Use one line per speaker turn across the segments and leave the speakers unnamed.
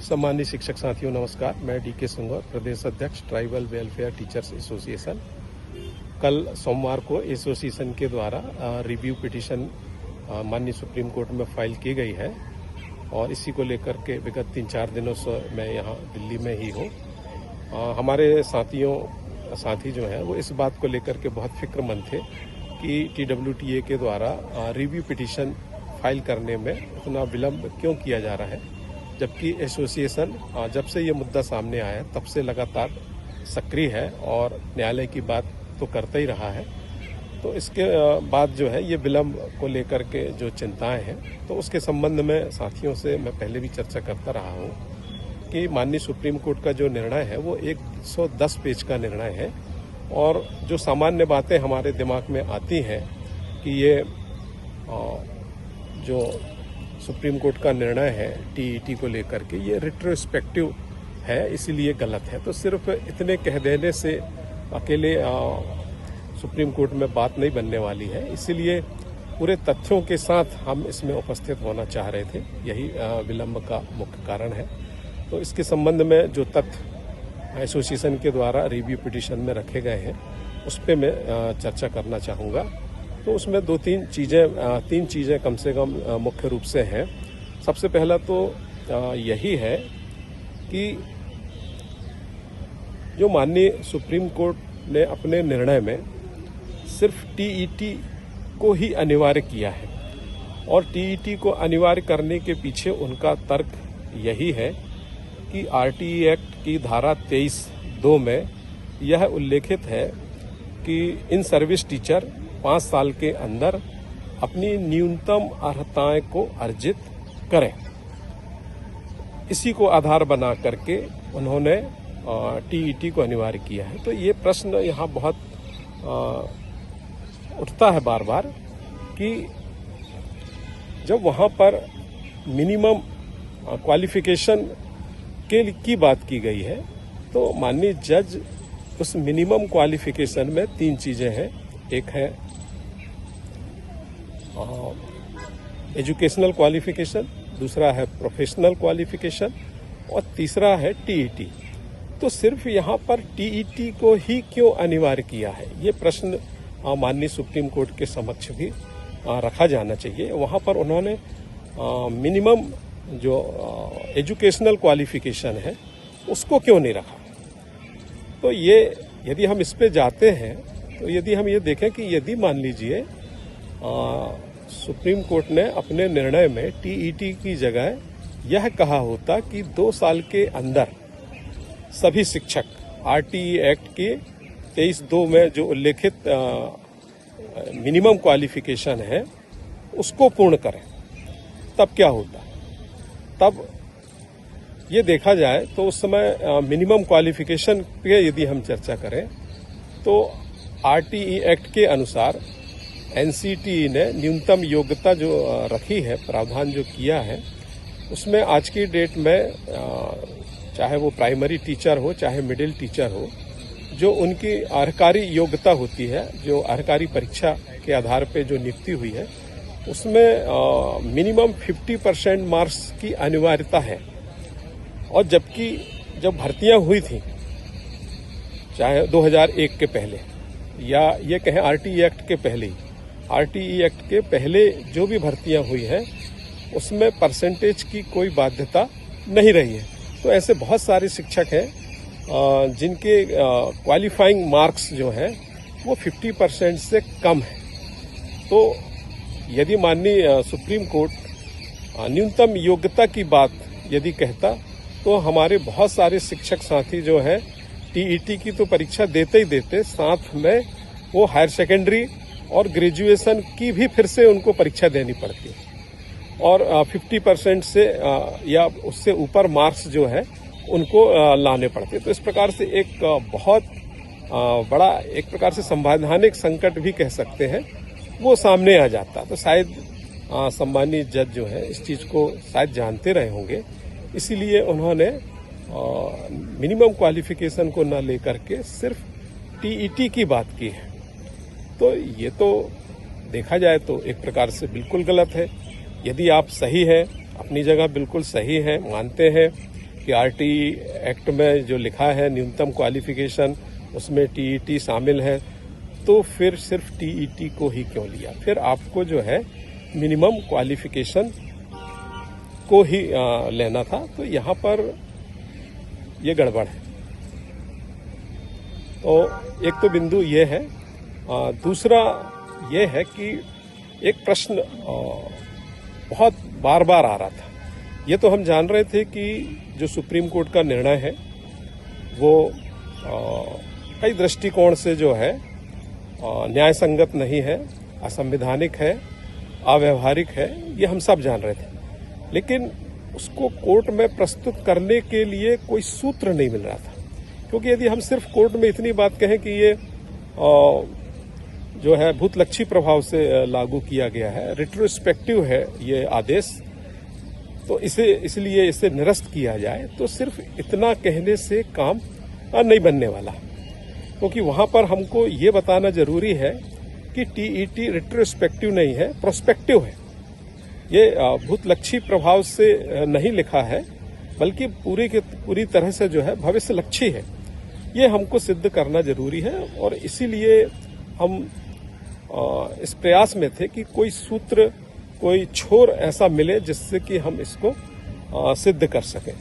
सम्मानित शिक्षक साथियों नमस्कार। मैं डीके सुंदर, प्रदेश अध्यक्ष ट्राइबल वेलफेयर टीचर्स एसोसिएशन। कल सोमवार को एसोसिएशन के द्वारा रिव्यू पिटीशन माननीय सुप्रीम कोर्ट में फाइल की गई है और इसी को लेकर के विगत 3-4 दिनों से मैं यहाँ दिल्ली में ही हूँ। हमारे साथी जो हैं वो इस बात को लेकर के बहुत फिक्रमंद थे कि TWTA के द्वारा रिव्यू पिटीशन फाइल करने में इतना विलंब क्यों किया जा रहा है, जबकि एसोसिएशन जब से ये मुद्दा सामने आया तब से लगातार सक्रिय है और न्यायालय की बात तो करता ही रहा है। तो इसके बाद जो है ये विलंब को लेकर के जो चिंताएं हैं, तो उसके संबंध में साथियों से मैं पहले भी चर्चा करता रहा हूँ कि माननीय सुप्रीम कोर्ट का जो निर्णय है वो 110 पेज का निर्णय है और जो सामान्य बातें हमारे दिमाग में आती हैं कि ये जो सुप्रीम कोर्ट का निर्णय है TET को लेकर के ये रिट्रोस्पेक्टिव है, इसीलिए गलत है। तो सिर्फ इतने कह देने से अकेले सुप्रीम कोर्ट में बात नहीं बनने वाली है, इसीलिए पूरे तथ्यों के साथ हम इसमें उपस्थित होना चाह रहे थे। यही विलंब का मुख्य कारण है। तो इसके संबंध में जो तथ्य एसोसिएशन के द्वारा रिव्यू पिटीशन में रखे गए हैं उस पर मैं चर्चा करना चाहूँगा। तो उसमें तीन चीज़ें कम से कम मुख्य रूप से हैं। सबसे पहला तो यही है कि जो माननीय सुप्रीम कोर्ट ने अपने निर्णय में सिर्फ TET को ही अनिवार्य किया है और TET को अनिवार्य करने के पीछे उनका तर्क यही है कि RTE एक्ट की धारा 23(2) में यह उल्लेखित है कि इन सर्विस टीचर 5 साल के अंदर अपनी न्यूनतम अर्हताएं को अर्जित करें। इसी को आधार बना करके उन्होंने TET को अनिवार्य किया है। तो ये प्रश्न यहाँ बहुत उठता है बार बार कि जब वहाँ पर मिनिमम क्वालिफिकेशन की बात की गई है तो माननीय जज उस मिनिमम क्वालिफिकेशन में 3 चीज़ें हैं। एक है एजुकेशनल क्वालिफिकेशन, दूसरा है प्रोफेशनल क्वालिफिकेशन और तीसरा है TET। तो सिर्फ यहाँ पर TET को ही क्यों अनिवार्य किया है, ये प्रश्न माननीय सुप्रीम कोर्ट के समक्ष भी रखा जाना चाहिए। वहाँ पर उन्होंने मिनिमम जो एजुकेशनल क्वालिफिकेशन है उसको क्यों नहीं रखा। तो ये यदि हम इस पे जाते हैं तो यदि हम ये देखें कि यदि मान लीजिए सुप्रीम कोर्ट ने अपने निर्णय में TET की जगह यह कहा होता कि 2 साल के अंदर सभी शिक्षक RTE एक्ट के 23(2) में जो उल्लेखित मिनिमम क्वालिफिकेशन है उसको पूर्ण करें, तब क्या होता। तब ये देखा जाए तो उस समय मिनिमम क्वालिफिकेशन पे यदि हम चर्चा करें तो RTE एक्ट के अनुसार NCTE ने न्यूनतम योग्यता जो रखी है, प्रावधान जो किया है, उसमें आज की डेट में चाहे वो प्राइमरी टीचर हो चाहे मिडिल टीचर हो, जो उनकी अर्हकारी योग्यता होती है, जो अर्हकारी परीक्षा के आधार पे जो नियुक्ति हुई है, उसमें मिनिमम 50% मार्क्स की अनिवार्यता है। और जबकि जब भर्तियां हुई थी चाहे 2001 के पहले या ये कहें RTE एक्ट के पहले ही, RTE एक्ट के पहले जो भी भर्तियां हुई हैं उसमें परसेंटेज की कोई बाध्यता नहीं रही है। तो ऐसे बहुत सारे शिक्षक हैं जिनके क्वालिफाइंग मार्क्स जो हैं वो 50% से कम है। तो यदि माननीय सुप्रीम कोर्ट न्यूनतम योग्यता की बात यदि कहता तो हमारे बहुत सारे शिक्षक साथी जो हैं TET की तो परीक्षा देते ही देते, साथ में वो हायर सेकेंडरी और ग्रेजुएशन की भी फिर से उनको परीक्षा देनी पड़ती है और 50% से या उससे ऊपर मार्क्स जो है उनको लाने पड़ते हैं। तो इस प्रकार से एक बहुत बड़ा एक प्रकार से संवैधानिक संकट भी कह सकते हैं वो सामने आ जाता। तो शायद सम्मानित जज जो है इस चीज़ को शायद जानते रहे होंगे, इसीलिए उन्होंने मिनिमम क्वालिफिकेशन को न लेकर के सिर्फ TET की बात की है। तो ये तो देखा जाए तो एक प्रकार से बिल्कुल गलत है। यदि आप सही है, अपनी जगह बिल्कुल सही है, मानते हैं कि आरटीई एक्ट में जो लिखा है न्यूनतम क्वालिफिकेशन उसमें टीईटी शामिल है, तो फिर सिर्फ टीईटी को ही क्यों लिया? फिर आपको जो है मिनिमम क्वालिफिकेशन को ही लेना था। तो यहाँ पर ये गड़बड़ है। तो एक तो बिंदु ये है। दूसरा ये है कि एक प्रश्न बहुत बार बार आ रहा था। ये तो हम जान रहे थे कि जो सुप्रीम कोर्ट का निर्णय है वो कई दृष्टिकोण से जो है न्याय संगत नहीं है, असंवैधानिक है, अव्यवहारिक है, ये हम सब जान रहे थे। लेकिन उसको कोर्ट में प्रस्तुत करने के लिए कोई सूत्र नहीं मिल रहा था। क्योंकि यदि हम सिर्फ कोर्ट में इतनी बात कहें कि ये जो है भूतलक्षी प्रभाव से लागू किया गया है, रिट्रोस्पेक्टिव है ये आदेश, तो इसलिए इसे निरस्त किया जाए, तो सिर्फ इतना कहने से काम नहीं बनने वाला। क्योंकि वहां पर हमको ये बताना जरूरी है कि टीईटी रिट्रोस्पेक्टिव नहीं है, प्रोस्पेक्टिव है। ये भूतलक्षी प्रभाव से नहीं लिखा है, बल्कि पूरी तरह से जो है भविष्य लक्षी है। ये हमको सिद्ध करना जरूरी है और इसीलिए हम इस प्रयास में थे कि कोई सूत्र, कोई छोर ऐसा मिले जिससे कि हम इसको सिद्ध कर सकें।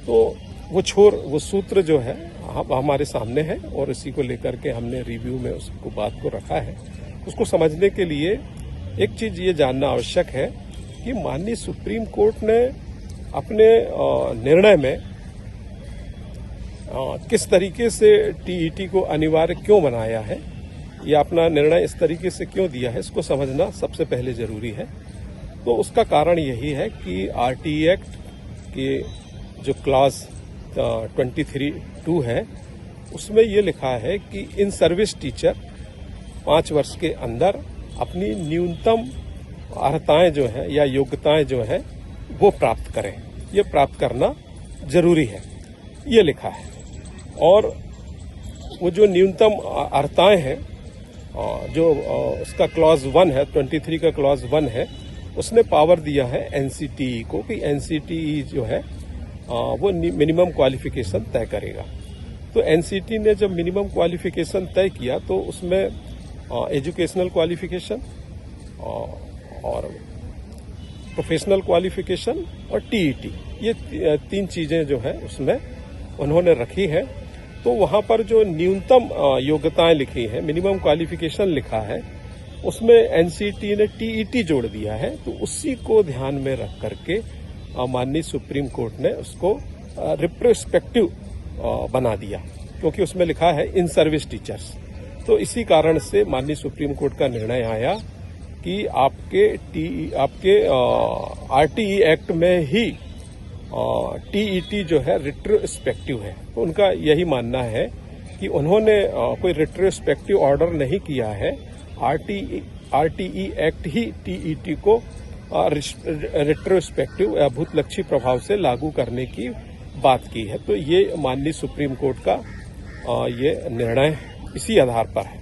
तो वो सूत्र जो है हमारे सामने है और इसी को लेकर के हमने रिव्यू में उसको बात को रखा है। उसको समझने के लिए एक चीज ये जानना आवश्यक है कि माननीय सुप्रीम कोर्ट ने अपने निर्णय में किस तरीके से टीईटी को अनिवार्य क्यों बनाया है, या अपना निर्णय इस तरीके से क्यों दिया है, इसको समझना सबसे पहले जरूरी है। तो उसका कारण यही है कि आरटीई एक्ट के जो क्लॉज 23(2) है उसमें ये लिखा है कि इन सर्विस टीचर 5 वर्ष के अंदर अपनी न्यूनतम अर्हताएं जो है या योग्यताएं जो है वो प्राप्त करें। ये प्राप्त करना जरूरी है, ये लिखा है। और वो जो न्यूनतम अर्हताएं हैं, जो उसका क्लॉज 1 है, 23 का क्लॉज 1 है, उसने पावर दिया है एनसीटीई को कि एनसीटीई जो है वो मिनिमम क्वालिफिकेशन तय करेगा। तो एनसीटी ने जब मिनिमम क्वालिफिकेशन तय किया तो उसमें एजुकेशनल क्वालिफिकेशन और प्रोफेशनल क्वालिफिकेशन और टीईटी, ये 3 चीजें जो है उसमें उन्होंने रखी है। तो वहां पर जो न्यूनतम योग्यताएं लिखी है, मिनिमम क्वालिफिकेशन लिखा है, उसमें एनसीटी ने टीईटी जोड़ दिया है। तो उसी को ध्यान में रख करके माननीय सुप्रीम कोर्ट ने उसको रिट्रोस्पेक्टिव बना दिया, क्योंकि उसमें लिखा है इन सर्विस टीचर्स। तो इसी कारण से माननीय सुप्रीम कोर्ट का निर्णय आया कि आपके आरटीई एक्ट में ही टीईटी जो है रिट्रोस्पेक्टिव है। तो उनका यही मानना है कि उन्होंने कोई रिट्रोस्पेक्टिव ऑर्डर नहीं किया है। आरटीई एक्ट ही टीईटी को रिट्रोस्पेक्टिव या भूतलक्षी प्रभाव से लागू करने की बात की है। तो ये माननीय सुप्रीम कोर्ट का ये निर्णय इसी आधार पर है।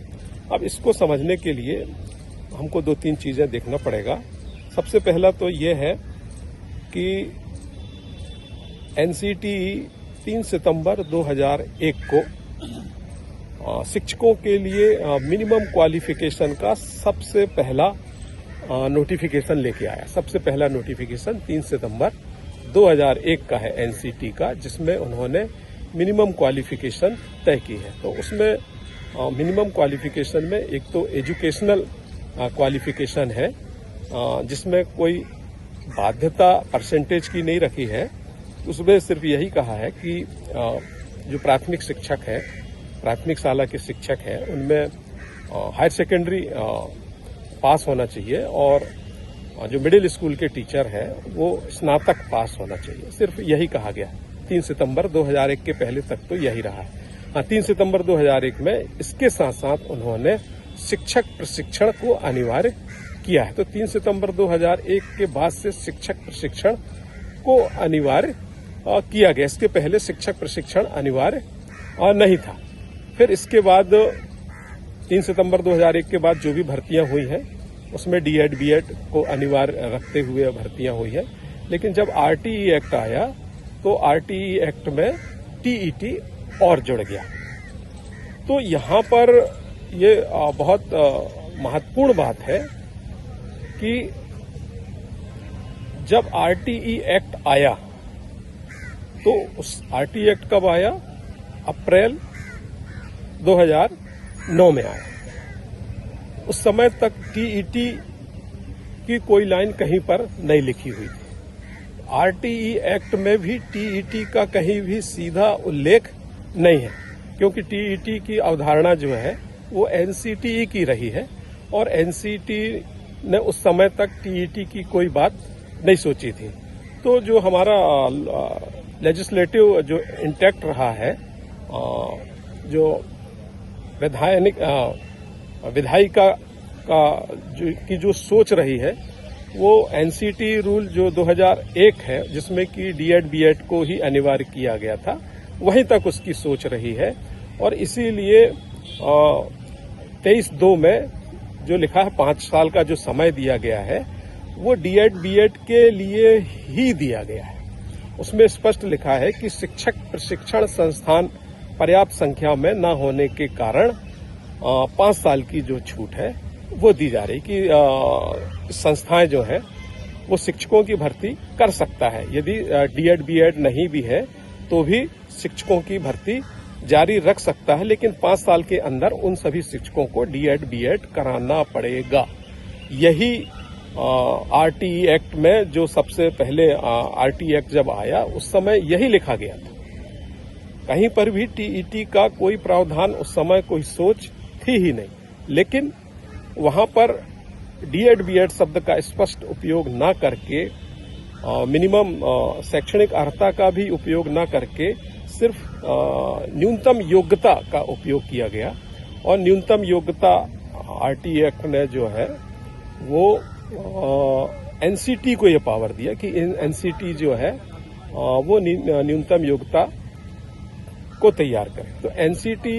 अब इसको समझने के लिए हमको 2-3 चीजें देखना पड़ेगा। सबसे पहला तो ये है कि एनसीटीई 3 सितंबर 2001 को शिक्षकों के लिए मिनिमम क्वालिफिकेशन का सबसे पहला नोटिफिकेशन लेके आया। सबसे पहला नोटिफिकेशन 3 सितंबर 2001 का है एनसीटी का, जिसमें उन्होंने मिनिमम क्वालिफिकेशन तय की है। तो उसमें मिनिमम क्वालिफिकेशन में एक तो एजुकेशनल क्वालिफिकेशन है, जिसमें कोई बाध्यता परसेंटेज की नहीं रखी है। उसमें सिर्फ यही कहा है कि जो प्राथमिक शिक्षक है, प्राथमिक शाला के शिक्षक हैं, उनमें हायर सेकेंडरी पास होना चाहिए और जो मिडिल स्कूल के टीचर है वो स्नातक पास होना चाहिए। सिर्फ यही कहा गया है। 3 सितंबर 2001 के पहले तक तो यही रहा है। 3 सितंबर 2001 में इसके साथ साथ उन्होंने शिक्षक प्रशिक्षण को अनिवार्य किया है। तो 3 सितंबर 2001 के बाद से शिक्षक प्रशिक्षण को अनिवार्य किया गया। इसके पहले शिक्षक प्रशिक्षण अनिवार्य नहीं था। फिर इसके बाद 3 सितंबर 2001 के बाद जो भी भर्तियां हुई हैं उसमें डीएड बीएड को अनिवार्य रखते हुए भर्तियां हुई हैं। लेकिन जब आरटीई एक्ट आया तो आरटीई एक्ट में टीईटी और जुड़ गया। तो यहाँ पर ये बहुत महत्वपूर्ण बात है कि जब आरटीई एक्ट आया तो उस आरटीई एक्ट कब आया? अप्रैल 2009 में आया। उस समय तक टीईटी की कोई लाइन कहीं पर नहीं लिखी हुई थी। आरटीई एक्ट में भी टीईटी का कहीं भी सीधा उल्लेख नहीं है, क्योंकि टीईटी की अवधारणा जो है वो एनसीटीई की रही है और एनसीटी ने उस समय तक टीईटी की कोई बात नहीं सोची थी। तो जो हमारा लेजिस्लेटिव जो इंटैक्ट रहा है, जो विधायिका की जो सोच रही है, वो एनसीटी रूल जो 2001 है, जिसमें कि डीएड बीएड को ही अनिवार्य किया गया था, वहीं तक उसकी सोच रही है। और इसीलिए 23/2 में जो लिखा है 5 साल का जो समय दिया गया है वो डीएड बीएड के लिए ही दिया गया है। उसमें स्पष्ट लिखा है कि शिक्षक प्रशिक्षण संस्थान पर्याप्त संख्या में न होने के कारण 5 साल की जो छूट है वो दी जा रही कि संस्थाएं जो है वो शिक्षकों की भर्ती कर सकता है। यदि डीएड बीएड नहीं भी है तो भी शिक्षकों की भर्ती जारी रख सकता है, लेकिन 5 साल के अंदर उन सभी शिक्षकों को डीएड बीएड कराना पड़ेगा। यही आरटीई एक्ट में जो सबसे पहले आरटीई एक्ट जब आया उस समय यही लिखा गया था। कहीं पर भी टीईटी का कोई प्रावधान उस समय कोई सोच थी ही नहीं, लेकिन वहां पर डीएड बीएड शब्द का स्पष्ट उपयोग न करके, मिनिमम शैक्षणिक अर्हता का भी उपयोग न करके सिर्फ न्यूनतम योग्यता का उपयोग किया गया। और न्यूनतम योग्यता आरटीई एक्ट ने जो है वो एनसीटी को ये पावर दिया कि एनसीटी जो है वो न्यूनतम योग्यता को तैयार करे। तो एनसीटी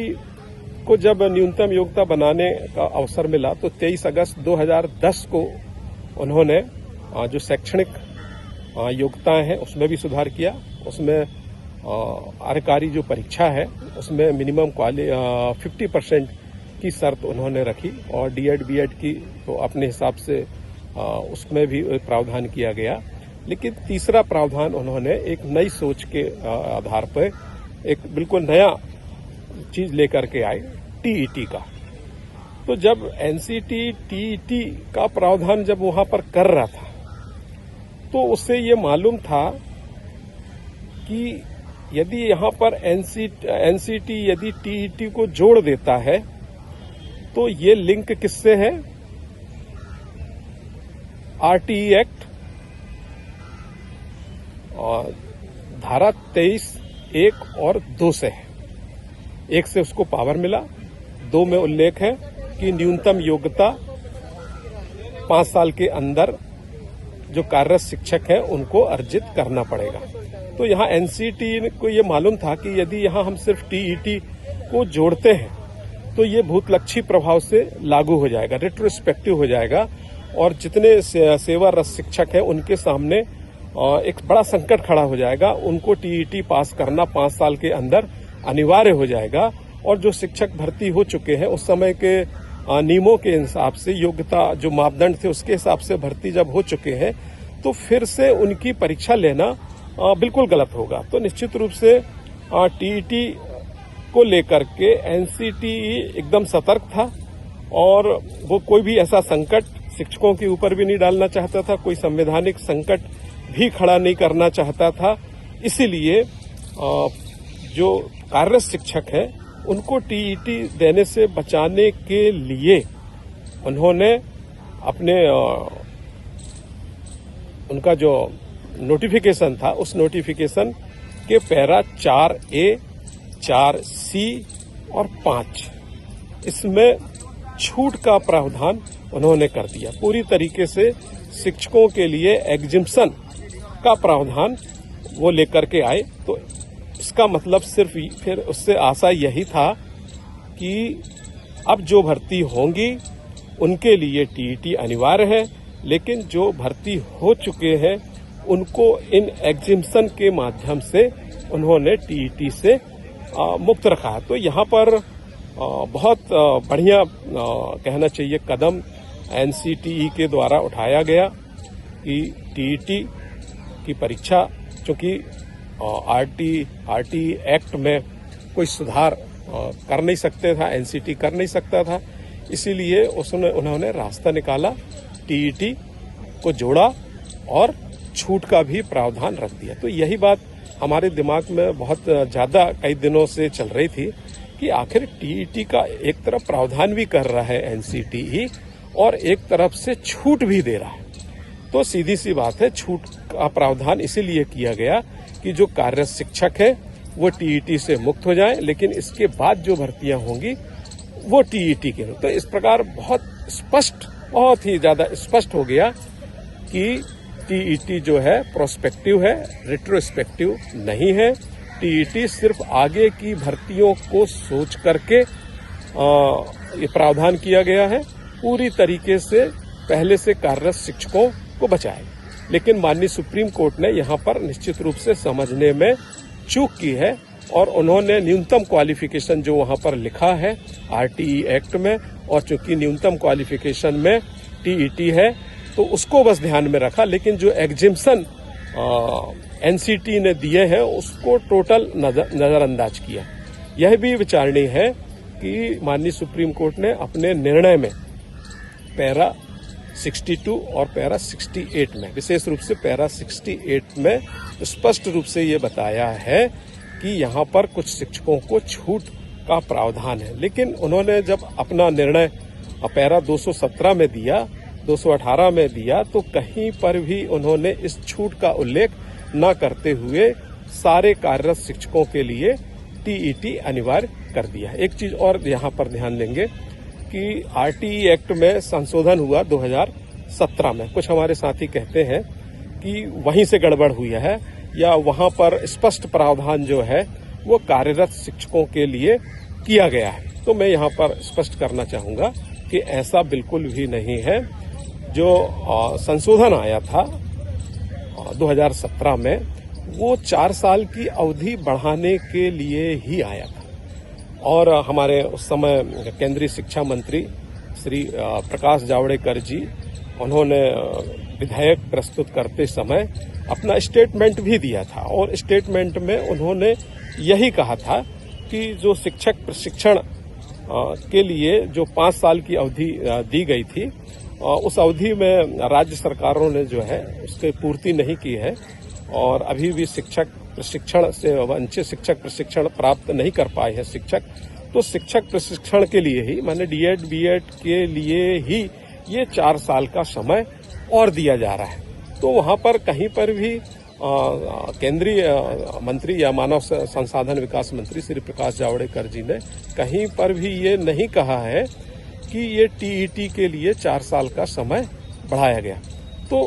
को जब न्यूनतम योग्यता बनाने का अवसर मिला तो 23 अगस्त 2010 को उन्होंने जो शैक्षणिक योग्यताएं हैं उसमें भी सुधार किया। उसमें कार्यकारी जो परीक्षा है उसमें मिनिमम 50% की शर्त उन्होंने रखी और डीएड बीएड की तो अपने हिसाब से उसमें भी प्रावधान किया गया। लेकिन तीसरा प्रावधान उन्होंने एक नई सोच के आधार पर एक बिल्कुल नया चीज लेकर के आए, टीईटी का। तो जब एनसीटी टीईटी का प्रावधान जब वहां पर कर रहा था तो उससे ये मालूम था कि यदि यहां पर एनसीटी यदि टीईटी को जोड़ देता है तो ये लिंक किससे है? आरटीई एक्ट और धारा 23(1) और 2 से है। 1 से उसको पावर मिला, 2 में उल्लेख है कि न्यूनतम योग्यता 5 साल के अंदर जो कार्यरत शिक्षक है उनको अर्जित करना पड़ेगा। तो यहाँ एनसीटी को ये मालूम था कि यदि यहाँ हम सिर्फ टीईटी को जोड़ते हैं तो ये भूतलक्षी प्रभाव से लागू हो जाएगा, रेट्रोस्पेक्टिव हो जाएगा और जितने सेवारत शिक्षक हैं उनके सामने एक बड़ा संकट खड़ा हो जाएगा। उनको टीईटी पास करना 5 साल के अंदर अनिवार्य हो जाएगा और जो शिक्षक भर्ती हो चुके हैं उस समय के नियमों के हिसाब से, योग्यता जो मापदंड थे उसके हिसाब से भर्ती जब हो चुके हैं तो फिर से उनकी परीक्षा लेना बिल्कुल गलत होगा। तो निश्चित रूप से टीईटी को लेकर के एनसीटी एकदम सतर्क था और वो कोई भी ऐसा संकट शिक्षकों के ऊपर भी नहीं डालना चाहता था, कोई संवैधानिक संकट भी खड़ा नहीं करना चाहता था। इसीलिए जो कार्यरत शिक्षक हैं उनको टीईटी देने से बचाने के लिए उन्होंने अपने उनका जो नोटिफिकेशन था उस नोटिफिकेशन के पैरा 4A, 4C और 5 इसमें छूट का प्रावधान उन्होंने कर दिया। पूरी तरीके से शिक्षकों के लिए एग्जिम्पशन का प्रावधान वो लेकर के आए। तो इसका मतलब सिर्फ फिर उससे आशा यही था कि अब जो भर्ती होंगी उनके लिए टीईटी अनिवार्य है, लेकिन जो भर्ती हो चुके हैं उनको इन एग्जिम्पशन के माध्यम से उन्होंने टीईटी से मुक्त रखा है। तो यहाँ पर बहुत बढ़िया कहना चाहिए कदम एनसीटीई के द्वारा उठाया गया कि टीईटी की परीक्षा, चूंकि आरटी एक्ट में कोई सुधार कर नहीं सकते था, एनसीटी कर नहीं सकता था, इसीलिए उन्होंने रास्ता निकाला, टीईटी को जोड़ा और छूट का भी प्रावधान रख दिया। तो यही बात हमारे दिमाग में बहुत ज्यादा कई दिनों से चल रही थी कि आखिर टीईटी का एक तरफ प्रावधान भी कर रहा है एनसीटीई और एक तरफ से छूट भी दे रहा है। तो सीधी सी बात है, छूट का प्रावधान इसीलिए किया गया कि जो कार्यरत शिक्षक है वो टीईटी से मुक्त हो जाए, लेकिन इसके बाद जो भर्तियां होंगी वो टीईटी के। तो इस प्रकार बहुत ही ज्यादा स्पष्ट हो गया कि टीईटी जो है प्रोस्पेक्टिव है, रेट्रोस्पेक्टिव नहीं है। टीईटी सिर्फ आगे की भर्तियों को सोच करके ये प्रावधान किया गया है, पूरी तरीके से पहले से कार्यरत शिक्षकों को बचाए। लेकिन माननीय सुप्रीम कोर्ट ने यहाँ पर निश्चित रूप से समझने में चूक की है और उन्होंने न्यूनतम क्वालिफिकेशन जो वहाँ पर लिखा है आरटीई एक्ट में, और चूंकि न्यूनतम क्वालिफिकेशन में टीईटी है तो उसको बस ध्यान में रखा, लेकिन जो एग्जिम्पशन एनसीटी ने दिए हैं उसको टोटल नजरअंदाज किया। यह भी विचारणीय है कि माननीय सुप्रीम कोर्ट ने अपने निर्णय में पैरा 62 और पैरा 68 में, विशेष रूप से पैरा 68 में स्पष्ट रूप से ये बताया है कि यहाँ पर कुछ शिक्षकों को छूट का प्रावधान है। लेकिन उन्होंने जब अपना निर्णय पैरा 217 में दिया, 218 में दिया, तो कहीं पर भी उन्होंने इस छूट का उल्लेख न करते हुए सारे कार्यरत शिक्षकों के लिए टीईटी अनिवार्य कर दिया है। एक चीज और यहाँ पर ध्यान देंगे कि आरटीई एक्ट में संशोधन हुआ 2017 में। कुछ हमारे साथी कहते हैं कि वहीं से गड़बड़ हुई है या वहां पर स्पष्ट प्रावधान जो है वो कार्यरत शिक्षकों के लिए किया गया है। तो मैं यहाँ पर स्पष्ट करना चाहूंगा कि ऐसा बिल्कुल भी नहीं है। जो संशोधन आया था 2017 में वो 4 साल की अवधि बढ़ाने के लिए ही आया था, और हमारे उस समय केंद्रीय शिक्षा मंत्री श्री प्रकाश जावड़ेकर जी, उन्होंने विधेयक प्रस्तुत करते समय अपना स्टेटमेंट भी दिया था, और स्टेटमेंट में उन्होंने यही कहा था कि जो शिक्षक प्रशिक्षण के लिए जो 5 साल की अवधि दी गई थी, उस अवधि में राज्य सरकारों ने जो है उसकी पूर्ति नहीं की है, और अभी भी शिक्षक प्रशिक्षण से वंचित, शिक्षक प्रशिक्षण प्राप्त नहीं कर पाए हैं शिक्षक। तो शिक्षक प्रशिक्षण के लिए ही, माने डीएड बीएड के लिए ही ये 4 साल का समय और दिया जा रहा है। तो वहां पर कहीं पर भी केंद्रीय मंत्री या मानव संसाधन विकास मंत्री श्री प्रकाश जावड़ेकर जी ने कहीं पर भी ये नहीं कहा है कि ये टीईटी के लिए 4 साल का समय बढ़ाया गया। तो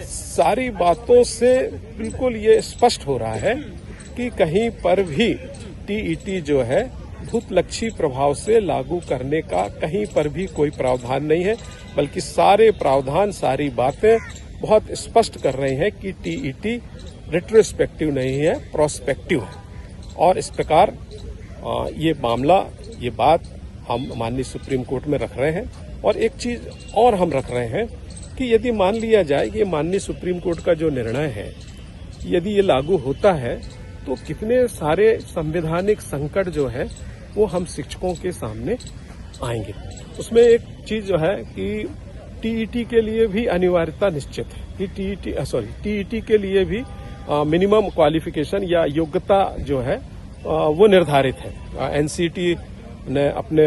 सारी बातों से बिल्कुल ये स्पष्ट हो रहा है कि कहीं पर भी टीईटी जो है भूतलक्षी प्रभाव से लागू करने का कहीं पर भी कोई प्रावधान नहीं है, बल्कि सारे प्रावधान, सारी बातें बहुत स्पष्ट कर रहे हैं कि टीईटी रेट्रोस्पेक्टिव नहीं है, प्रोस्पेक्टिव है। और इस प्रकार ये मामला, ये बात हम माननीय सुप्रीम कोर्ट में रख रहे हैं। और एक चीज और हम रख रहे हैं कि यदि मान लिया जाए कि माननीय सुप्रीम कोर्ट का जो निर्णय है, यदि ये लागू होता है तो कितने सारे संवैधानिक संकट जो है वो हम शिक्षकों के सामने आएंगे। उसमें एक चीज जो है कि टीईटी के लिए भी अनिवार्यता निश्चित है कि टीईटी के लिए भी मिनिमम क्वालिफिकेशन या योग्यता जो है वो निर्धारित है। एनसीटी ने अपने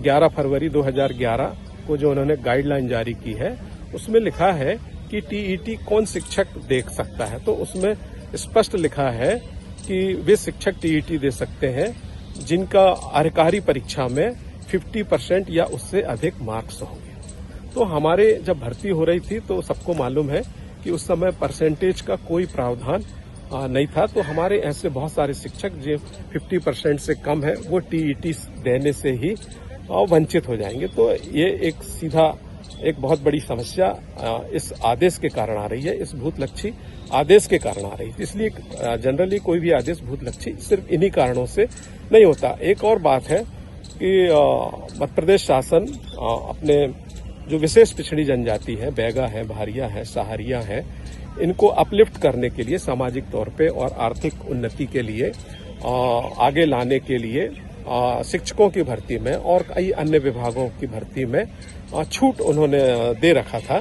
11 फरवरी 2011 को जो उन्होंने गाइडलाइन जारी की है, उसमें लिखा है कि टीईटी कौन शिक्षक दे सकता है। तो उसमें स्पष्ट लिखा है कि वे शिक्षक टीईटी दे सकते हैं जिनका अधिकारी परीक्षा में 50% या उससे अधिक मार्क्स होंगे। तो हमारे जब भर्ती हो रही थी तो सबको मालूम है कि उस समय परसेंटेज का कोई प्रावधान नहीं था। तो हमारे ऐसे बहुत सारे शिक्षक जो 50% से कम है वो टीईटी देने से ही वंचित हो जाएंगे। तो ये एक सीधा एक बहुत बड़ी समस्या इस आदेश के कारण आ रही है, इस भूतलक्षी आदेश के कारण आ रही है। इसलिए जनरली कोई भी आदेश भूतलक्षी सिर्फ इन्हीं कारणों से नहीं होता। एक और बात है कि मध्य प्रदेश शासन अपने जो विशेष पिछड़ी जनजाति है, बैगा है, भारिया है, सहारिया है, इनको अपलिफ्ट करने के लिए, सामाजिक तौर पे और आर्थिक उन्नति के लिए आगे लाने के लिए शिक्षकों की भर्ती में और कई अन्य विभागों की भर्ती में छूट उन्होंने दे रखा था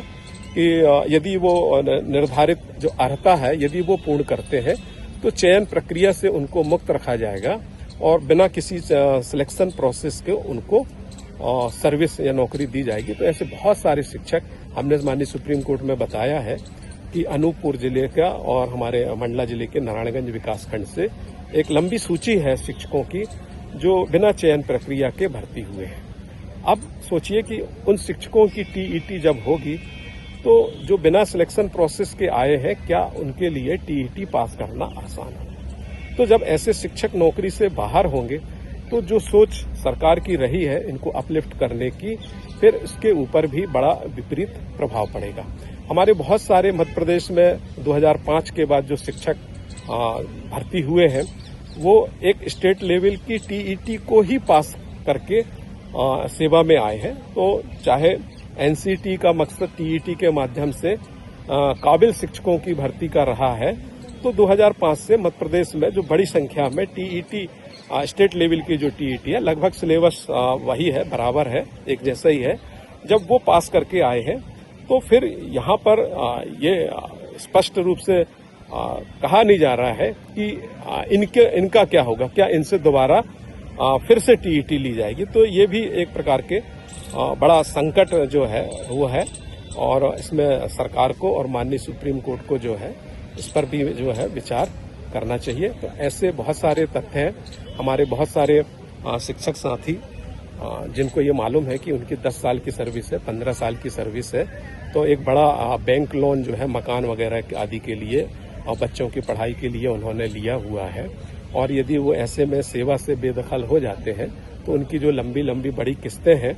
कि यदि वो निर्धारित जो अर्हता है यदि वो पूर्ण करते हैं तो चयन प्रक्रिया से उनको मुक्त रखा जाएगा और बिना किसी सिलेक्शन प्रोसेस के उनको सर्विस या नौकरी दी जाएगी। तो ऐसे बहुत सारे शिक्षक हमने माननीय सुप्रीम कोर्ट में बताया है कि अनूपपुर जिले का और हमारे मंडला जिले के नारायणगंज विकासखंड से एक लंबी सूची है शिक्षकों की जो बिना चयन प्रक्रिया के भर्ती हुए हैं। अब सोचिए कि उन शिक्षकों की टीईटी जब होगी तो जो बिना सिलेक्शन प्रोसेस के आए हैं, क्या उनके लिए टीईटी पास करना आसान है? तो जब ऐसे शिक्षक नौकरी से बाहर होंगे तो जो सोच सरकार की रही है इनको अपलिफ्ट करने की, फिर इसके ऊपर भी बड़ा विपरीत प्रभाव पड़ेगा। हमारे बहुत सारे मध्य प्रदेश में 2005 के बाद जो शिक्षक भर्ती हुए हैं वो एक स्टेट लेवल की टीईटी को ही पास करके सेवा में आए हैं। तो चाहे एनसीटी का मकसद टीईटी के माध्यम से काबिल शिक्षकों की भर्ती का रहा है, तो 2005 से मध्य प्रदेश में जो बड़ी संख्या में टीईटी स्टेट लेवल की जो टीईटी है, लगभग सिलेबस वही है, बराबर है, एक जैसा ही है, जब वो पास करके आए हैं तो फिर यहाँ पर ये स्पष्ट रूप से कहा नहीं जा रहा है कि इनका क्या होगा, क्या इनसे दोबारा फिर से टीईटी ली जाएगी। तो ये भी एक प्रकार के बड़ा संकट जो है वो है और इसमें सरकार को और माननीय सुप्रीम कोर्ट को जो है इस पर भी जो है विचार करना चाहिए। तो ऐसे बहुत सारे तथ्य हैं। हमारे बहुत सारे शिक्षक साथी जिनको ये मालूम है कि उनकी 10 साल की सर्विस है, 15 साल की सर्विस है, तो एक बड़ा बैंक लोन जो है मकान वगैरह आदि के लिए और बच्चों की पढ़ाई के लिए उन्होंने लिया हुआ है और यदि वो ऐसे में सेवा से बेदखल हो जाते हैं तो उनकी जो लंबी लंबी बड़ी किस्तें हैं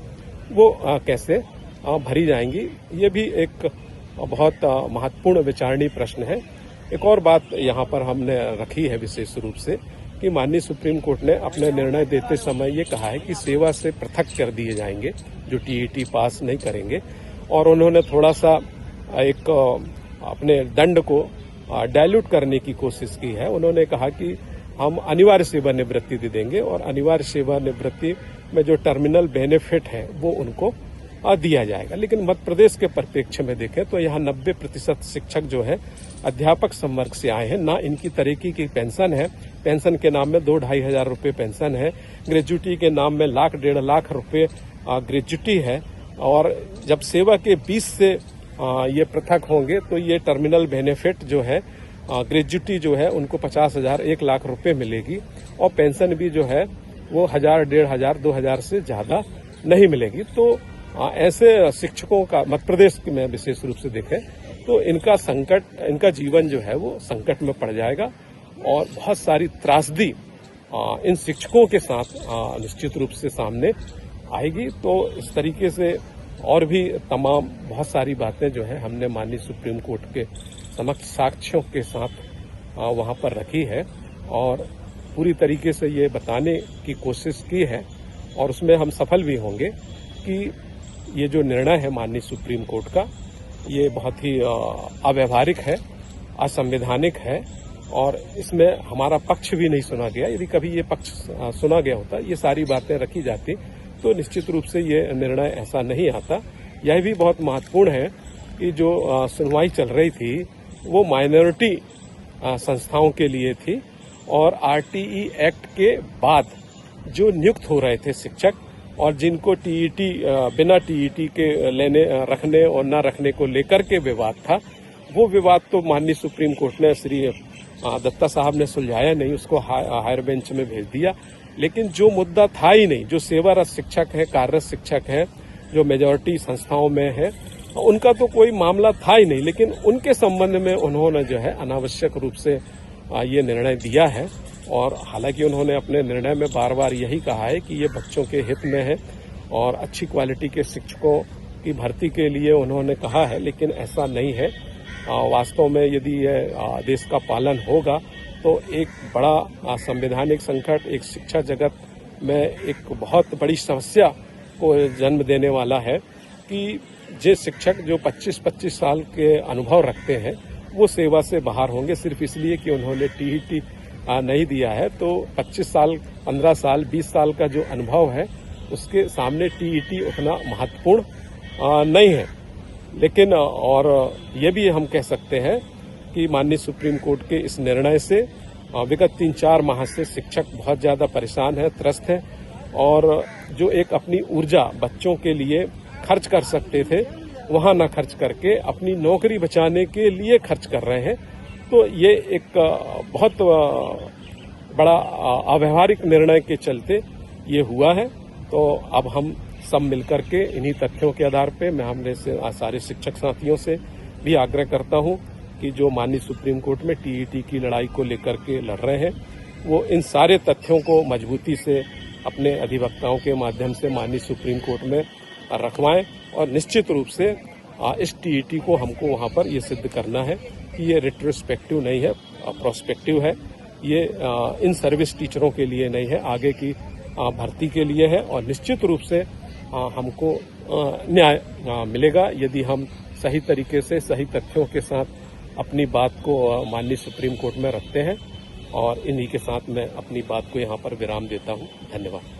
वो कैसे भरी जाएंगी, ये भी एक बहुत महत्वपूर्ण विचारणीय प्रश्न है। एक और बात यहाँ पर हमने रखी है विशेष रूप से कि माननीय सुप्रीम कोर्ट ने अपने निर्णय देते समय ये कहा है कि सेवा से पृथक कर दिए जाएंगे जो टीईटी पास नहीं करेंगे, और उन्होंने थोड़ा सा एक अपने दंड को डाइल्यूट करने की कोशिश की है। उन्होंने कहा कि हम अनिवार्य सेवानिवृत्ति दे देंगे और अनिवार्य सेवानिवृत्ति में जो टर्मिनल बेनिफिट है वो उनको दिया जाएगा। लेकिन मध्य प्रदेश के परिप्रेक्ष्य में देखें तो यहाँ 90% शिक्षक जो है अध्यापक संवर्ग से आए हैं। ना इनकी तरीके की पेंशन है, पेंशन के नाम में 2-2.5 हजार रुपये पेंशन है, ग्रेजुटी के नाम में 1-1.5 लाख रुपये ग्रेजुटी है, और जब सेवा के 20 से ये पृथक होंगे तो ये टर्मिनल बेनिफिट जो है ग्रेजुटी जो है उनको 50,000 1 लाख रुपये मिलेगी और पेंशन भी जो है वो 1,000, 1,500, 2,000 से ज्यादा नहीं मिलेगी। तो ऐसे शिक्षकों का मध्य प्रदेश में विशेष रूप से देखें तो इनका संकट, इनका जीवन जो है वो संकट में पड़ जाएगा और बहुत सारी त्रासदी इन शिक्षकों के साथ निश्चित रूप से सामने आएगी। तो इस तरीके से और भी तमाम बहुत सारी बातें जो है हमने माननीय सुप्रीम कोर्ट के समक्ष साक्ष्यों के साथ वहां पर रखी है और पूरी तरीके से ये बताने की कोशिश की है और उसमें हम सफल भी होंगे कि ये जो निर्णय है माननीय सुप्रीम कोर्ट का ये बहुत ही अव्यावहारिक है, असंवैधानिक है और इसमें हमारा पक्ष भी नहीं सुना गया। यदि कभी ये पक्ष सुना गया होता, ये सारी बातें रखी जाती, तो निश्चित रूप से ये निर्णय ऐसा नहीं आता। यह भी बहुत महत्वपूर्ण है कि जो सुनवाई चल रही थी वो माइनॉरिटी संस्थाओं के लिए थी और आरटीई एक्ट के बाद जो नियुक्त हो रहे थे शिक्षक और जिनको टीईटी बिना टीईटी के लेने रखने और न रखने को लेकर के विवाद था, वो विवाद तो माननीय सुप्रीम कोर्ट ने श्री दत्ता साहब ने सुलझाया नहीं, उसको हायर बेंच में भेज दिया। लेकिन जो मुद्दा था ही नहीं, जो सेवारत शिक्षक है, कार्यरत शिक्षक है, जो मेजॉरिटी संस्थाओं में है, उनका तो कोई मामला था ही नहीं, लेकिन उनके संबंध में उन्होंने जो है अनावश्यक रूप से ये निर्णय दिया है। और हालांकि उन्होंने अपने निर्णय में बार बार यही कहा है कि ये बच्चों के हित में है और अच्छी क्वालिटी के शिक्षकों की भर्ती के लिए उन्होंने कहा है, लेकिन ऐसा नहीं है। वास्तव में यदि यह देश का पालन होगा तो एक बड़ा संवैधानिक संकट, एक शिक्षा जगत में एक बहुत बड़ी समस्या को जन्म देने वाला है कि जे शिक्षक जो 25-25 साल के अनुभव रखते हैं वो सेवा से बाहर होंगे सिर्फ इसलिए कि उन्होंने टीईटी नहीं दिया है। तो 25 साल, 15 साल, 20 साल का जो अनुभव है उसके सामने टीईटी उतना महत्वपूर्ण नहीं है। लेकिन और ये भी हम कह सकते हैं कि माननीय सुप्रीम कोर्ट के इस निर्णय से विगत 3-4 माह से शिक्षक बहुत ज्यादा परेशान है, त्रस्त है, और जो एक अपनी ऊर्जा बच्चों के लिए खर्च कर सकते थे वहां न खर्च करके अपनी नौकरी बचाने के लिए खर्च कर रहे हैं। तो ये एक बहुत बड़ा अव्यवहारिक निर्णय के चलते ये हुआ है। तो अब हम सब मिलकर के इन्हीं तथ्यों के आधार पे मैं हमने से सारे शिक्षक साथियों से भी आग्रह करता हूं कि जो माननीय सुप्रीम कोर्ट में टीईटी की लड़ाई को लेकर के लड़ रहे हैं वो इन सारे तथ्यों को मजबूती से अपने अधिवक्ताओं के माध्यम से माननीय सुप्रीम कोर्ट में रखवाएं, और निश्चित रूप से इस टीईटी को हमको वहां पर ये सिद्ध करना है कि ये रिट्रोस्पेक्टिव नहीं है, प्रोस्पेक्टिव है। ये इन सर्विस टीचरों के लिए नहीं है, आगे की भर्ती के लिए है, और निश्चित रूप से हमको न्याय मिलेगा यदि हम सही तरीके से सही तथ्यों के साथ अपनी बात को माननीय सुप्रीम कोर्ट में रखते हैं। और इन्हीं के साथ मैं अपनी बात को यहाँ पर विराम देता हूँ। धन्यवाद।